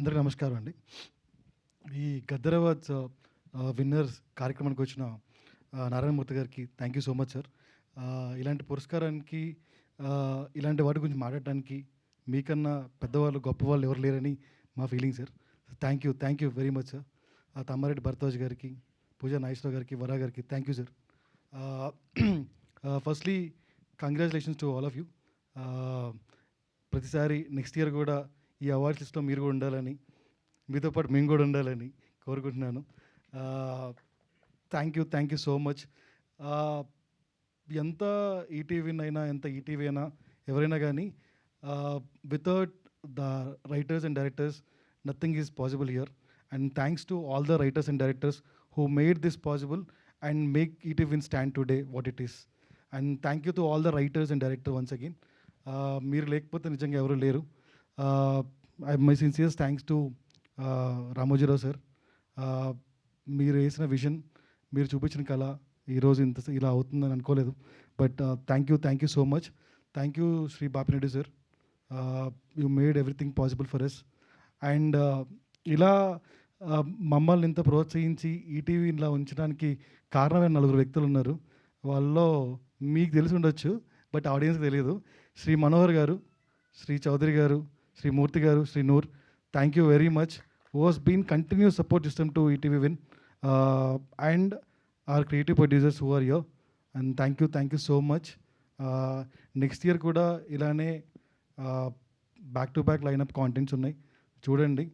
అందరికీ నమస్కారం అండి. ఈ గద్దర్ అవార్డ్స్ విన్నర్స్ కార్యక్రమానికి వచ్చిన నారాయణమూర్తి గారికి thank you so much sir. ఇలాంటి పురస్కారానికి ఇలాంటి వాటి గురించి మాట్లాడడానికి మీకన్నా పెద్దవాళ్ళు గొప్పవాళ్ళు ఎవరు లేరని మా feeling sir. Thank you very much sir. Tammareddy Bharadwaj గారికి, పూజా నాగేశ్వరరావు గారికి, వరా గారికి thank you sir. Firstly congratulations to all of you. ప్రతిసారి నెక్స్ట్ ఇయర్ కూడా ఈ అవార్డ్స్ లిస్ట్లో మీరు కూడా ఉండాలని, మీతో పాటు మేము కూడా ఉండాలని కోరుకుంటున్నాను. Thank you so much. ఎంత ఈటీవీ అయినా, ఎంత ఈటీవీ అయినా, ఎవరైనా కానీ without the writers and directors nothing is possible here. And thanks to all the writers and directors who made this possible and make ETV stand today what it is. And thank you to all the writers and director once again. మీరు లేకపోతే నిజంగా ఎవరు లేరు. My sincerest thanks to Ramoji Rao sir. మీరు వేసిన vision, మీరు చూపించిన కళ ఈరోజు ఇలా అవుతుందని అనుకోలేదు. But thank you so much. Thank you Shri Bapireddy sir. You made everything possible for us. And ఇలా మమ్మల్ని ఇంత ప్రోత్సహించి ఈటీవీ ఇలా ఉంచడానికి కారణమైన 4 వ్యక్తులు ఉన్నారు. వాళ్ళలో మీకు తెలిసి ఉండొచ్చు, బట్ ఆడియన్స్కి తెలియదు. శ్రీ మనోహర్ గారు, శ్రీ చౌదరి గారు, శ్రీ మూర్తి గారు, Shri Noor, thank you very much. Who was been continuous support system to ETV win. And are creative producers who are here. And thank you so much. Next year కూడా ఇలానే back to back lineup contents ఉన్నాయి, చూడండి.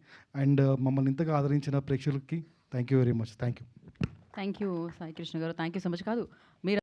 And మమ్మల్ని ఇంతగా ఆదరించిన ప్రేక్షకులకి thank you very much. Thank you Sai Krishna గారు. Thank you so much. కాదు